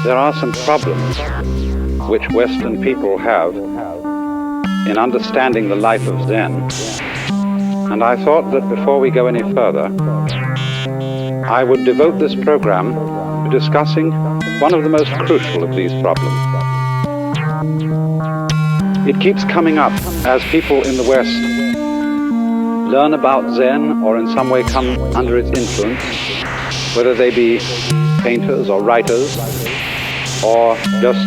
there are some problems which Western people have in understanding the life of Zen. And I thought that before we go any further, I would devote this program to discussing one of the most crucial of these problems. It keeps coming up as people in the West learn about Zen or in some way come under its influence, whether they be painters or writers or just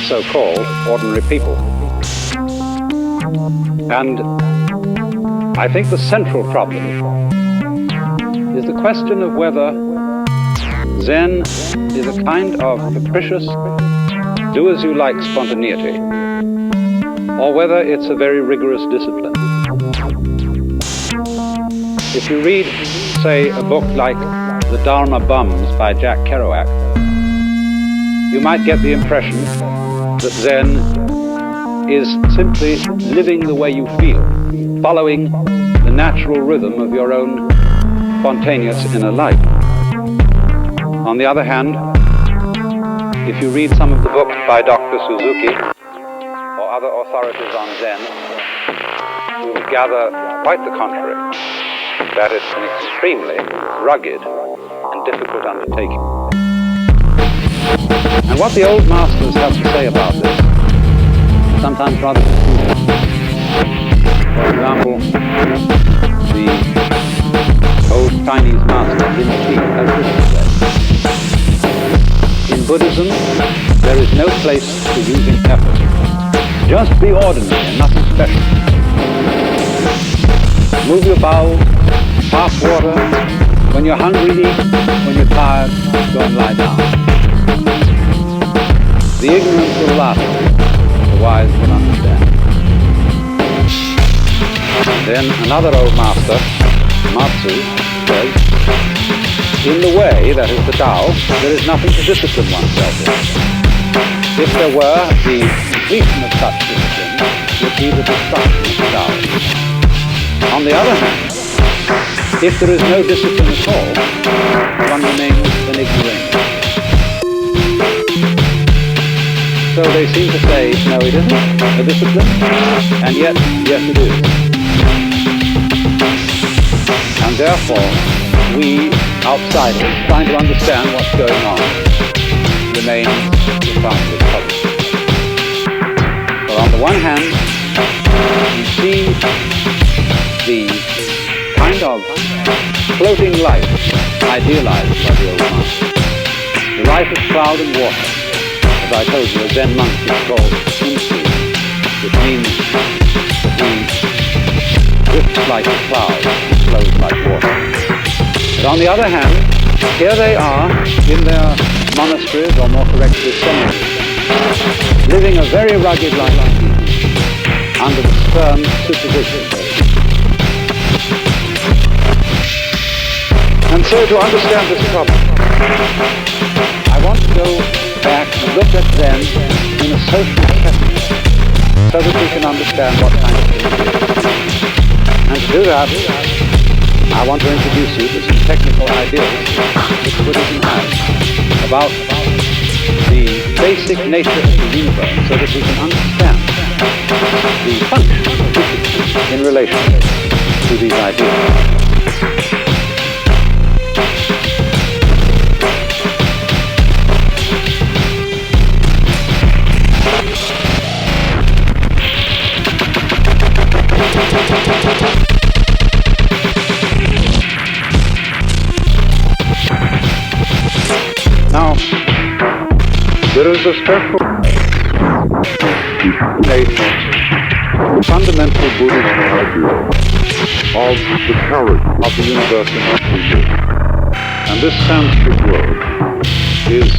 so-called ordinary people. And I think the central problem is the question of whether Zen is a kind of capricious, do-as-you-like spontaneity, or whether it's a very rigorous discipline. If you read, say, a book like The Dharma Bums by Jack Kerouac, you might get the impression that Zen is simply living the way you feel, following the natural rhythm of your own spontaneous inner life. On the other hand, if you read some of the books by Dr. Suzuki or other authorities on Zen, you will gather quite the contrary, that it's an extremely rugged and difficult undertaking. And what the old masters have to say about this is sometimes rather confusing. For example, the old Chinese master Lin Chi has this to say: in Buddhism, there is no place for using effort. Just be ordinary and nothing special. Move your bowels, half water. When you're hungry, eat. When you're tired, go and lie down. The ignorant will laugh, the wise will understand. Then another old master, Matsu, says, in the way, that is the Tao, there is nothing to discipline oneself in. If there were, the completion of such discipline would be the destruction of the Tao. On the other hand, if there is no discipline at all, one remains an ignoramus. So they seem to say, no, it isn't a discipline, and yet, yes, it is. And therefore, we, outsiders, trying to understand what's going on, remain profoundly puzzled. For on the one hand, you see the kind of floating life idealized by the old master. The life of cloud and water. As I told you, a Zen monk is called Synths, which means that he drifts like a cloud and flows like water. But on the other hand, here they are in their monasteries, or more correctly, seminaries, living a very rugged life under the stern supervision. And so to understand this problem, I want to go back and look at Zen in a social setting so that we can understand what kind of thing it is. And to do that, I want to introduce you to some technical ideas which Buddhism has about the basic nature of the universe so that we can understand the function of Buddhism in relation to these ideas. Now, there is a special fundamental Buddhist idea of the character of the universe in which we live. And this Sanskrit word is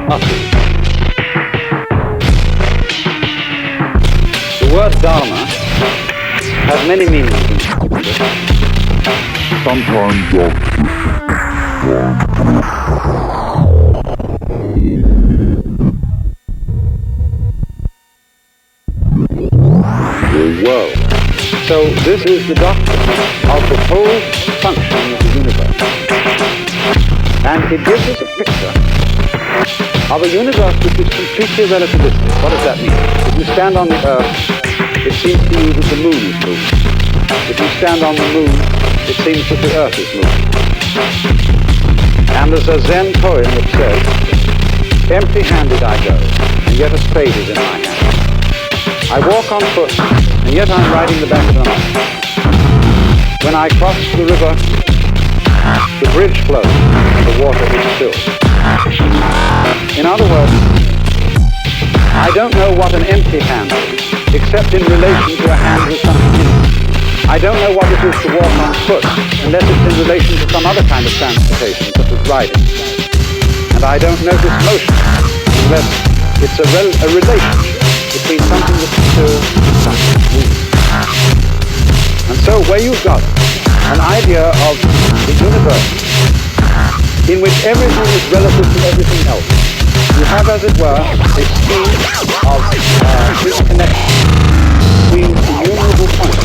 Ati. The word Dharma has many meanings. Sometimes the world. So This is the doctrine of the whole function of the universe. And it gives us a picture of a universe which is completely relativistic. What does that mean? If you stand on the Earth, it seems to you that the moon is moving. If you stand on the moon, it seems that the Earth is moving. And there's a Zen poem that says, empty-handed I go, and yet a spade is in my hand. I walk on foot, and yet I'm riding the back of an ox. When I cross the river, the bridge floats, the water is still. In other words, I don't know what an empty hand is, except in relation to a hand with something in it. I don't know what it is to walk on foot, unless it's in relation to some other kind of transportation, such as riding. And I don't know this motion, unless it's a relationship between something that's still and something that's moving. And so where you've got an idea of the universe in which everything is relative to everything else, you have, as it were, a scheme of disconnection between innumerable points.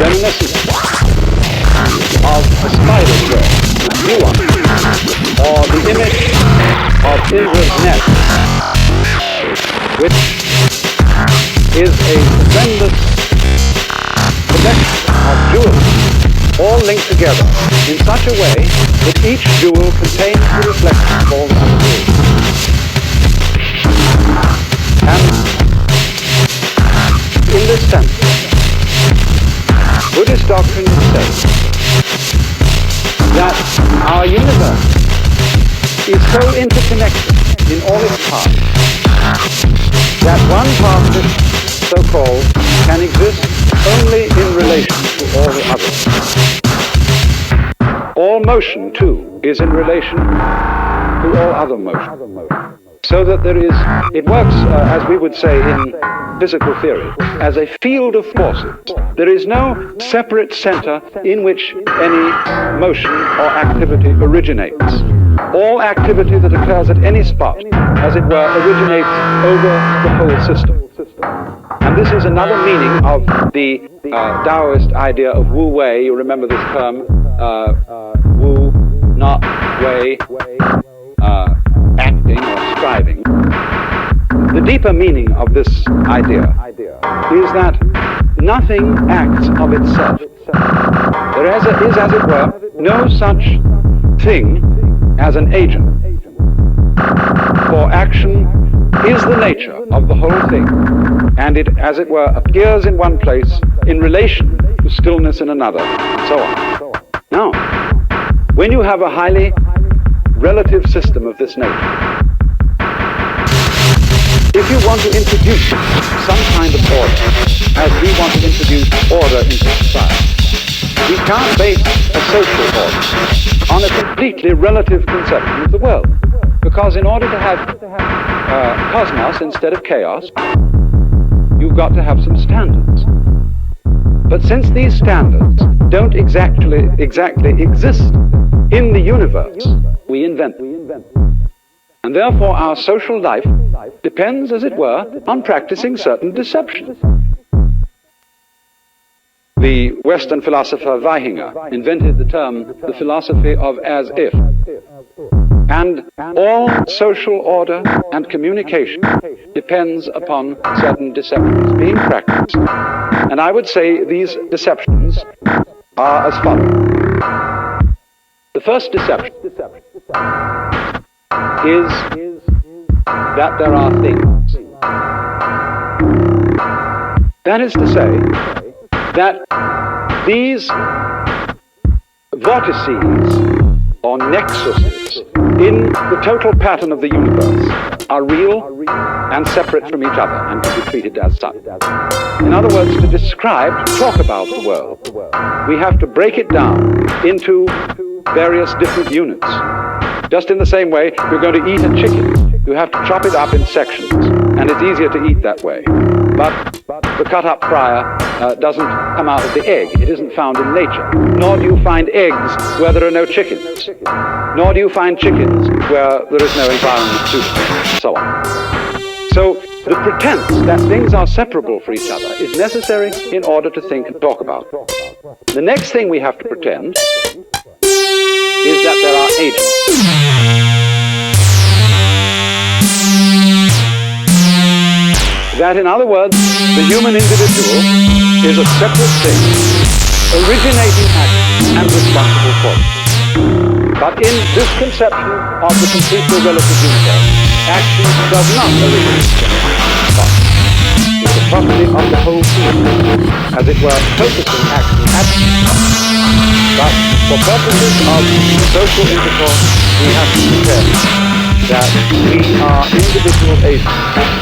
Reminiscent of a spider's web, a new one, or the image of Indra's net, which is a tremendous collection of jewels, all linked together in such a way that each jewel contains the reflection of all the other jewels. And in this sense, Buddhist doctrine says that our universe is so interconnected in all its parts that one part of it, so-called, can exist only in relation to all the others. All motion, too, is in relation to all other motion. So that there is, it works, as we would say in physical theory, as a field of forces. There is no separate center in which any motion or activity originates. All activity that occurs at any spot, as it were, originates over the whole system. And this is another meaning of the Taoist idea of Wu Wei. You remember this term, Wu, not Wei, acting or striving. The deeper meaning of this idea is that nothing acts of itself. There is, as it were, no such thing as an agent. For action is the nature of the whole thing, and it, as it were, appears in one place in relation to stillness in another, and so on. Now, when you have a highly relative system of this nature, if you want to introduce some kind of order, as we want to introduce order into society, we can't base a social order on a completely relative conception of the world. Because in order to have cosmos instead of chaos, you've got to have some standards. But since these standards don't exactly exist in the universe, we invent them. And therefore our social life depends, as it were, on practicing certain deceptions. The Western philosopher Weihinger invented the term, the philosophy of as if. And all social order and communication depends upon certain deceptions being practiced. And I would say these deceptions are as follows. The first deception is that there are things. That is to say, that these vortices or nexuses in the total pattern of the universe are real and separate from each other and can be treated as such. In other words, to describe, to talk about the world, we have to break it down into various different units. Just in the same way, you're going to eat a chicken. You have to chop it up in sections, and it's easier to eat that way. But the cut-up fryer doesn't come out of the egg. It isn't found in nature. Nor do you find eggs where there are no chickens. Nor do you find chickens where there is no environment to them, and so on. So The pretense that things are separable for each other is necessary in order to think and talk about them. The next thing we have to pretend is that there are agents. That, in other words, the human individual is a separate thing, originating action and responsible for it. But in this conception of the completely relative universe, action does not originate, but is the property of the whole field, as it were, focusing action at it. But for purposes of social intercourse, we have to pretend that we are individual agents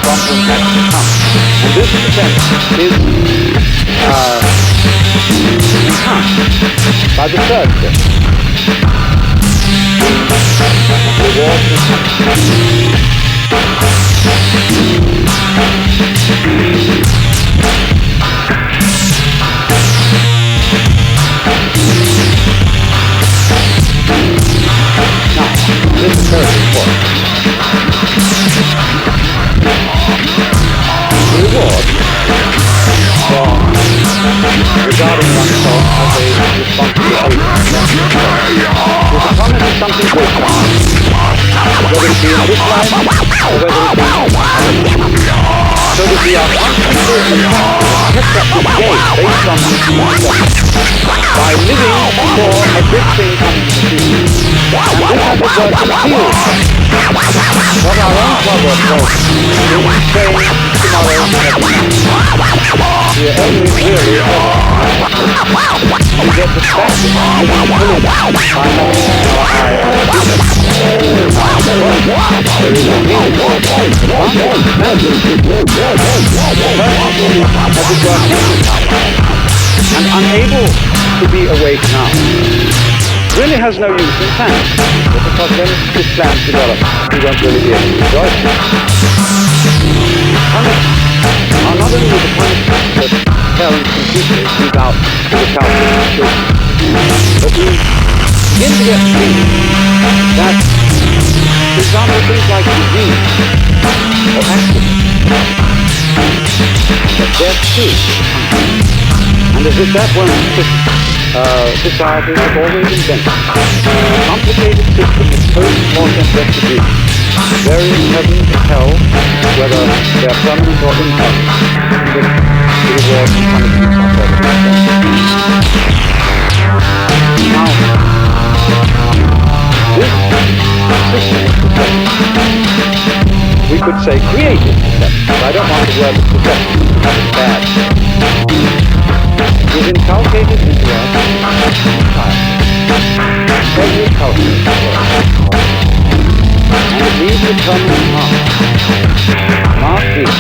from whom action comes. And this pretense is enhanced by the third step. Reward and punishment. Now, this is very important. The reward for regarding oneself as a responsible agent is a promise of something good, whether it be in this life or whether it be in another. So that we are constantly kept up to date based on this by living for a big thing coming in the future. And this has a word concealed. What our own proverb says is saying tomorrow never comes. We are only really to get the fact of living fully by having our eye on the future. There is a meaning for it. And unable to be awake now really has no use in plans, because when this plan's developed, we won't really be able to enjoy it. Punishments are not only the punishments that parents and teachers leave out to the calculus of children, but we begin to get the feeling that, for example, things like disease or accident, that death too, and as if that weren't sufficient, societies have always invented a complicated system of post-mortem retribution, varying heaven and hell, whether they are permanent or impermanent, if the rewards and punishments are further extended. Now, this system of perception, we could say creative perception, but I don't want the word perception because it's bad, is inculcated into us every culture in the world. And it leaves a permanent mark. Mark is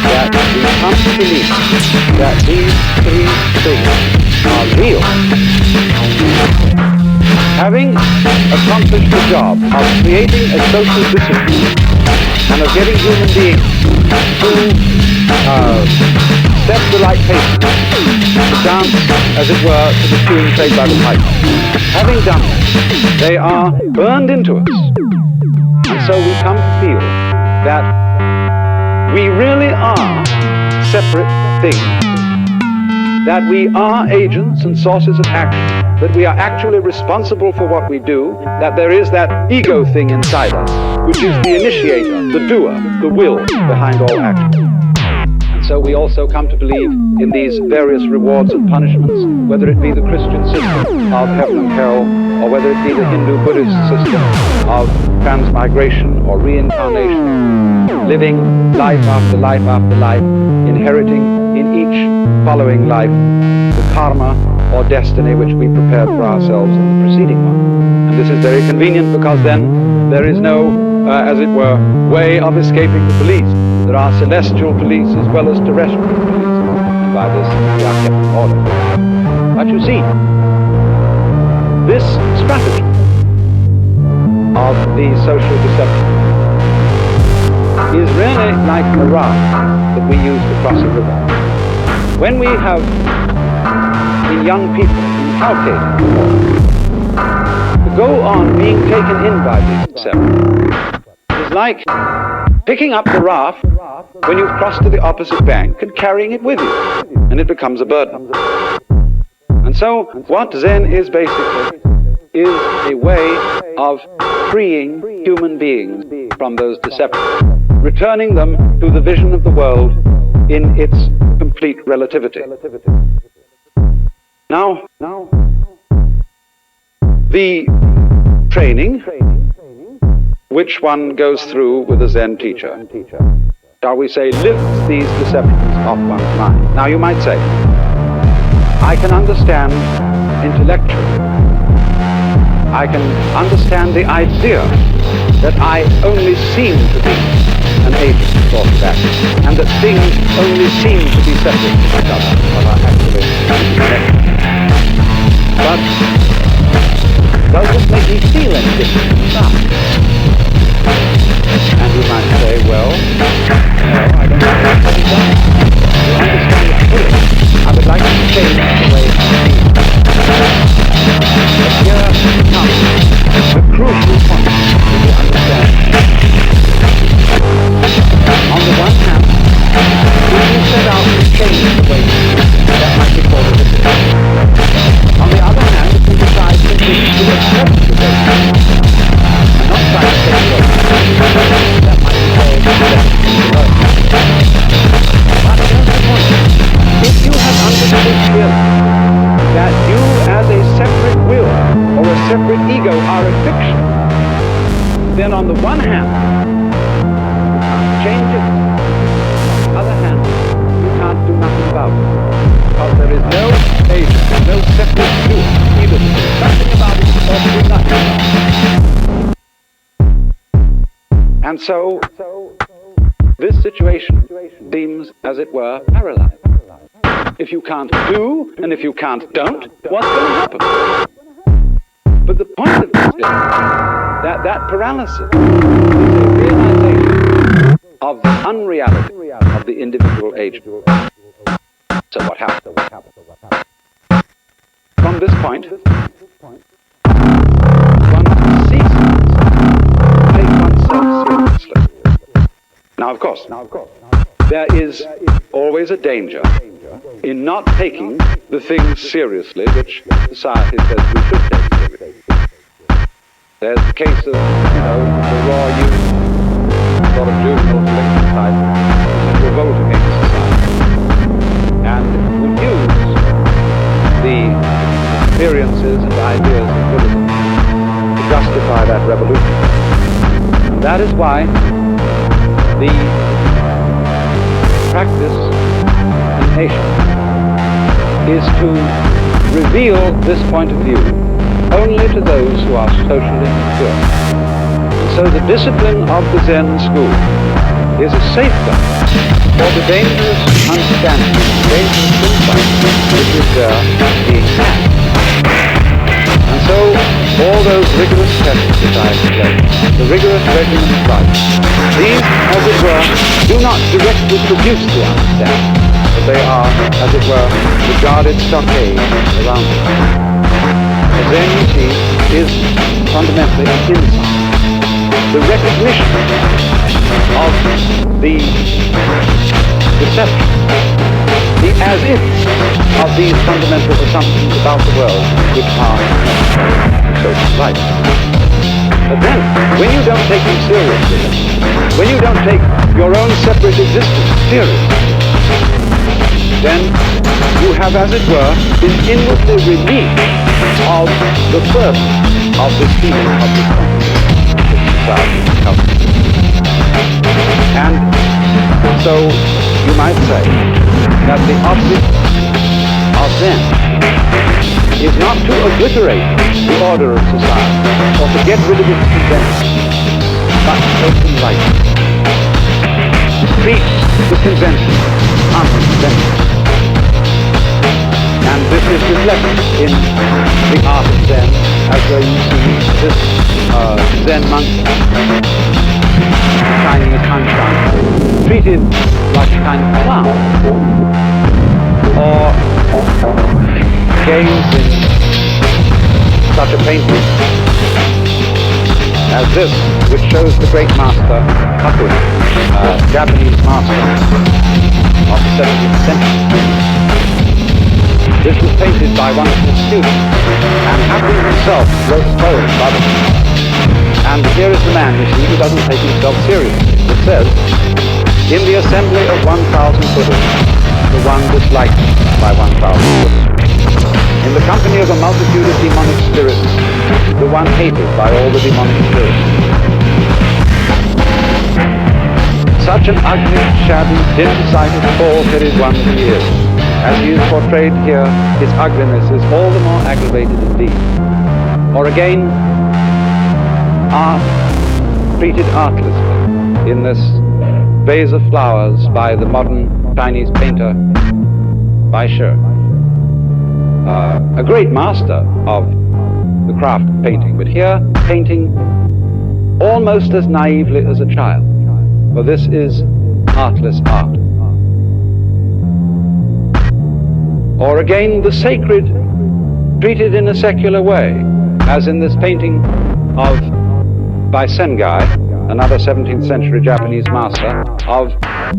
that we come to believe that these three things are real. Having accomplished the job of creating a social discipline and of getting human beings to step the right pace, to dance, as it were, to the tune played by the pipe. Having done that, they are burned into us. And so we come to feel that we really are separate things. That we are agents and sources of action, that we are actually responsible for what we do, that there is that ego thing inside us, which is the initiator, the doer, the will behind all action. And so we also come to believe in these various rewards and punishments, whether it be the Christian system of heaven and hell, or whether it be the Hindu-Buddhist system of transmigration or reincarnation, living life after life after life, inheriting in each following life the karma or destiny which we prepared for ourselves in the preceding one. And this is very convenient because then there is no, as it were, way of escaping the police. There are celestial police as well as terrestrial police, and by this we are kept in order. But you see, this strategy of the social deception is really like a raft that we use to cross a river. When we have, in young people, inculcated to go on being taken in by this deception, is like picking up the raft when you've crossed to the opposite bank and carrying it with you, and it becomes a burden. And so what Zen is basically is a way of freeing human beings from those deceptions, returning them to the vision of the world in its complete relativity. Now, the training which one goes through with a Zen teacher, shall we say, lifts these deceptions off one's mind. Now you might say, I can understand intellectually, I can understand the idea that I only seem to be an agent of that, and that things only seem to be separate from each other, but are actually connected. But does it make me feel any different inside? And you might say, well, no, I don't think that's what it does. You understand it fully. I would like to change the way I feel. But here comes the crucial point to understand. On the one hand, if you set out to change the way you feel, that might be called a discipline. On the other hand, if you decide to accept the way you feel, and not try to take it over, that might be called a discipline. But here's the point. If you have understood clearly that you as a separate will or a separate ego are a fiction, then on the one hand, you can't change it. On the other hand, you can't do nothing about it. Because there is no agent, no separate you, either to do something about it or to do nothing about it. And so, this situation seems, as it were, paralyzed. If you can't do, and if you can't don't, what's going to happen? But the point of this is that paralysis is a realization of the unreality of the individual agent. So what happens? From this point, one ceases to take oneself seriously. Now, of course, there is always a danger in not taking the things seriously which society says we should take seriously. There's the case of, the raw youth, sort of juvenile delinquent type, who revolt against society, and who use the experiences and ideas of Buddhism to justify that revolution. And that is why the practice and nation is to reveal this point of view only to those who are socially secure. And so the discipline of the Zen school is a safeguard for the dangerous understanding, dangerous insight which is there being had. And so all those rigorous tests that I explained, the rigorous regimen of life, these, as it were, do not directly produce the understanding, but they are, as it were, the guarded stockade around it. The Zen, you see, is fundamentally an insight. The recognition of the deception, the as-if of these fundamental assumptions about the world which are social life. But then, when you don't take them seriously, when you don't take your own separate existence seriously, then you have, as it were, been inwardly relieved of the burden of this feeling of this society. And so you might say that the object of Zen is not to obliterate the order of society or to get rid of its conventions, but to enlighten it. To treat the convention unconventional. And this is reflected in the art of Zen, as where you see this Zen monk, Chinese Hanshang, treated like a kind of clown, or games in such a painting as this, which shows the great master, Hakuin, Japanese master of the 17th century. This was painted by one of his students, and Hakuin himself wrote a poem about it. And here is the man, you see, who doesn't take himself seriously. It says, "In the assembly of 1,000 Buddhas, the one disliked by 1,000 Buddhas. In the company of a multitude of demonic spirits, the one hated by all the demonic spirits." Such an ugly, shabby, dim-sighted, poor-headed one that he is. As he is portrayed here, his ugliness is all the more aggravated indeed. Or again, art treated artlessly in this vase of flowers by the modern Chinese painter Bai Shi. A great master of the craft of painting, but here painting almost as naively as a child, for this is artless art. Or again, the sacred treated in a secular way, as in this painting by Sengai, another 17th century Japanese master, of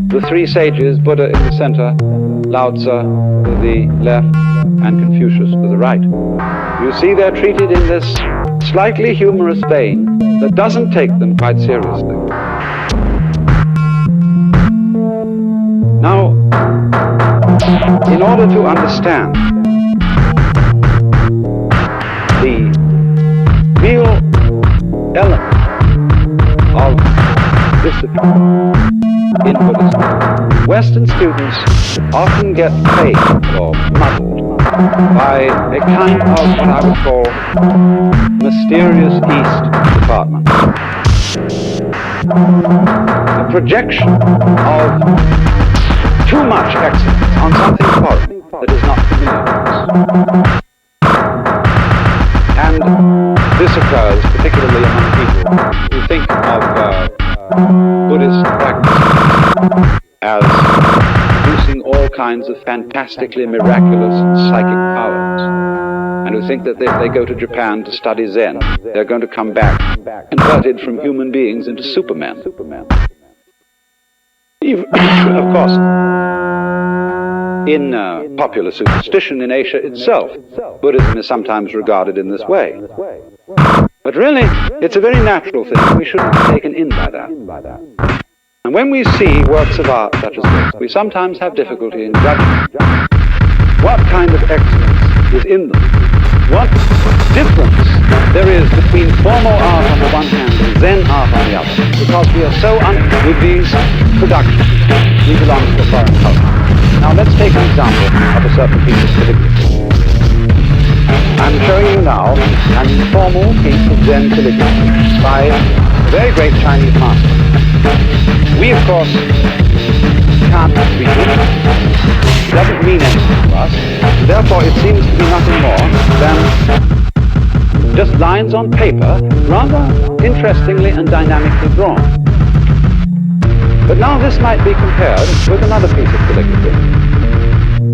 the three sages, Buddha in the center, Lao Tzu to the left, and Confucius to the right. You see they're treated in this slightly humorous vein that doesn't take them quite seriously. Now, in order to understand the real element of discipline in Buddhism, Western students often get plagued or muddled by a kind of what I would call mysterious East department. The projection of too much excellence on something foreign that is not familiar to us. And this occurs particularly among people who think of Buddhist practice as producing all kinds of fantastically miraculous psychic powers, and who think that if they go to Japan to study Zen, they're going to come back converted from human beings into Supermen. Of course, in popular superstition in Asia itself, Buddhism is sometimes regarded in this way. But really, it's a very natural thing. We shouldn't be taken in by that. And when we see works of art such as this, we sometimes have difficulty in judging what kind of excellence is in them, what difference there is between formal art on the one hand and Zen art on the other, because we are so with these productions. We belong to a foreign culture. Now let's take an example of a certain piece of calligraphy. I'm showing you now an informal piece of Zen calligraphy by a very great Chinese master. We, of course, can't read it. It doesn't mean anything to us. Therefore, it seems to be nothing more than just lines on paper, rather interestingly and dynamically drawn. But now this might be compared with another piece of calligraphy,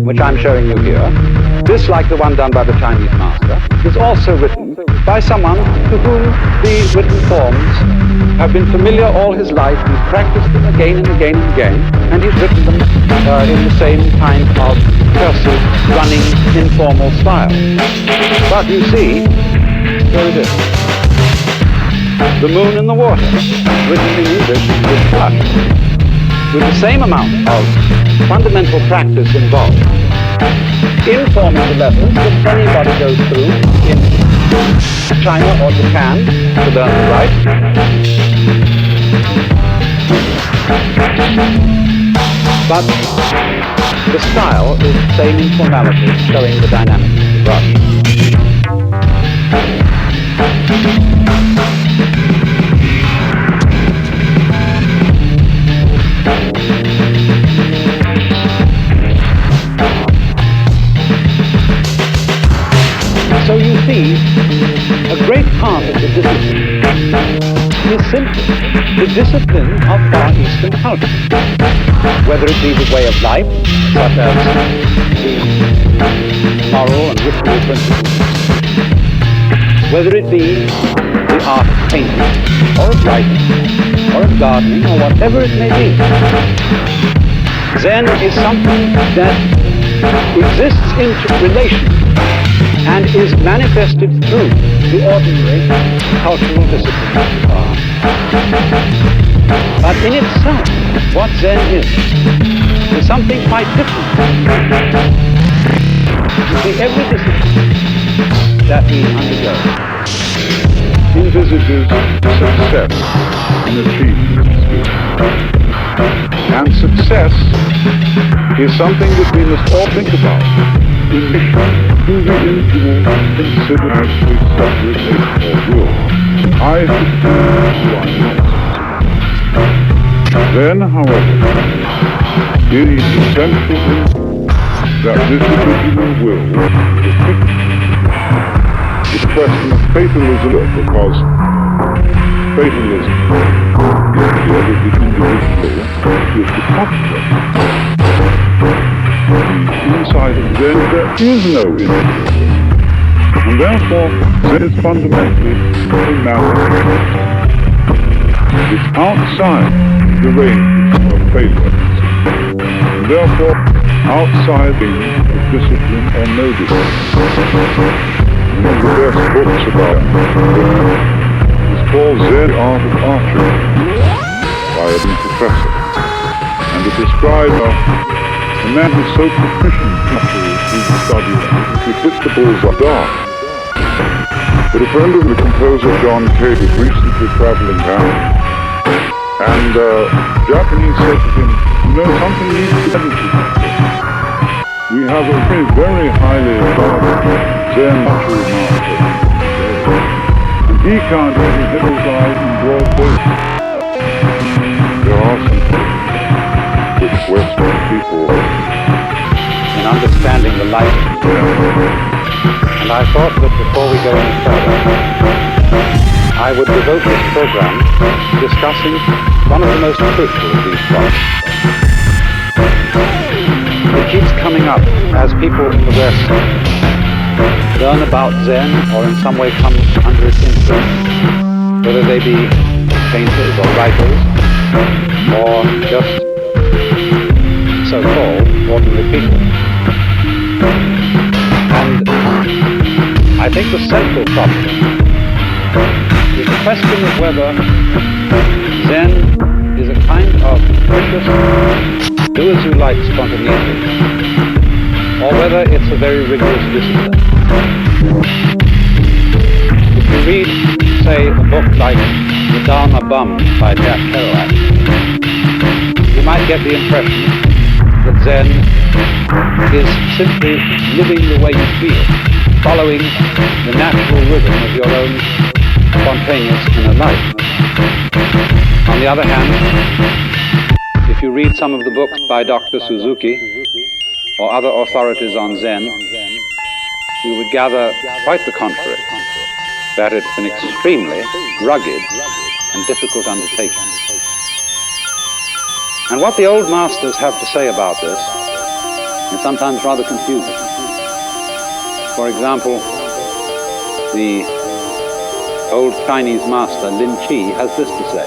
which I'm showing you here. This, like the one done by the Chinese master, is also written by someone to whom the written forms have been familiar all his life. He's practiced them again and again and again, and he's written them in the same kind of cursive, running, informal style. But you see, here it is. The moon and the water, written in English with flush, with the same amount of fundamental practice involved, in forming the letters that anybody goes through in China or Japan to learn to write. But the style is the same informality, showing the dynamics of the brush. So you see, a great part of the discipline is simply the discipline of Far Eastern culture, whether it be the way of life, such as the moral and ritual principles, whether it be the the art of painting, or of writing, or of gardening, or whatever it may be. Zen is something that exists in relation and is manifested through the ordinary cultural disciplines of art. But in itself, what Zen is something quite different. You see, every discipline that we undergo envisages success in achievement. And success is something that we must all think about in relation to the individual considered as a separate nature or will. I succeed, do I not? Then, however, it is essential that this individual will is fixed. It's a question of fatalism, because fatalism is the individual is the posture. Inside of Zen, there is no individual. And therefore, Zen is fundamentally a matter. It's outside the range of fatalism. And therefore, outside the discipline or no discipline. One of the best books about it is called Zen Art of Archery by a professor. And it describes a man who's so proficient in the study that he hits the bullseye dark. But a friend of the composer John Cage was recently traveling down, and Japanese said to him, you know, something needs to be done to you. We have a very highly regarded Zen archery master, and he can't even hit his eye in broad daylight. There are some things which Western people in understanding the light. And I thought that before we go any further, I would devote this program to discussing one of the most crucial of these problems. It keeps coming up as people in the West learn about Zen or in some way come under its influence, whether they be painters or writers or just so-called ordinary people. And I think the central problem is the question of whether Zen is a kind of precious do-as-you-like spontaneity, or whether it's a very rigorous discipline. If you read, say, a book like The Dharma Bum by Jack Kerouac, you might get the impression that Zen is simply living the way you feel, following the natural rhythm of your own spontaneous inner life. On the other hand, if you read some of the books by Dr. Suzuki or other authorities on Zen, you would gather quite the contrary, that it's an extremely rugged and difficult undertaking. And what the old masters have to say about this is sometimes rather confusing. For example, the old Chinese master Lin Chi has this to say: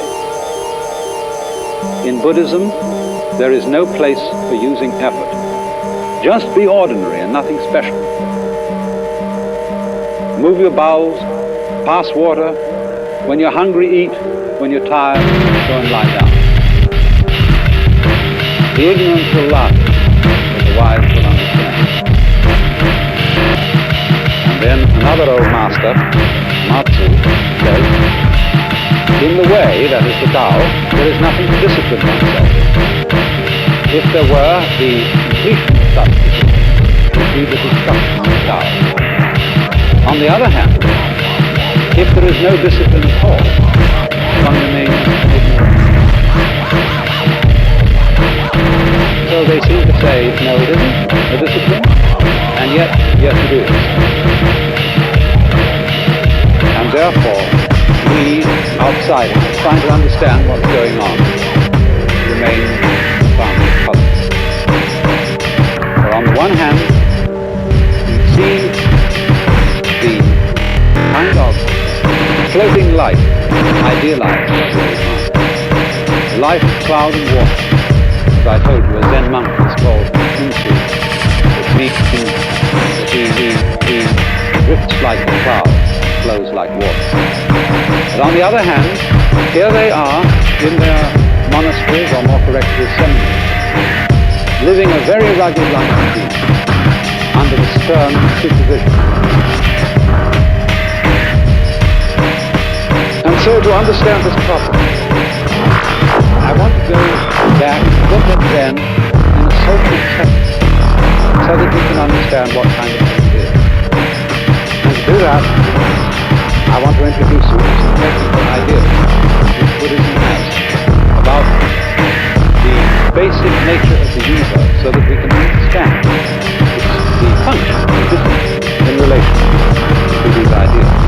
in Buddhism, there is no place for using effort. Just be ordinary and nothing special. Move your bowels, pass water. When you're hungry, eat. When you're tired, go and lie down. The ignorant will laugh, but the wise will understand. And then another old master, Matsu, says, in the way, that is the Tao, there is nothing to discipline oneself. If there were, the completion of such discipline would be the destruction of the Tao. On the other hand, if there is no discipline at all, one remains ignorant. So they seem to say, no, it isn't a discipline, and yet, yes, it is. And therefore, we, outsiders, trying to understand what's going on, remain profoundly puzzled. For on the one hand, you see the kind of floating light, idealized as it is. The life of cloud and water, as I told you, a Zen monk is called Insu, which means that he drifts like a cloud, flows like water. But on the other hand, here they are in their monasteries, or more correctly seminaries, living a very rugged life indeed, under the stern supervision. And so to understand this problem, I want to go back and look at Zen in a social setting, so that we can understand what kind of thing it is. And to do that, I want to introduce you to some technical ideas which Buddhism has about the basic nature of the universe, so that we can understand the function of business in relation to these ideas.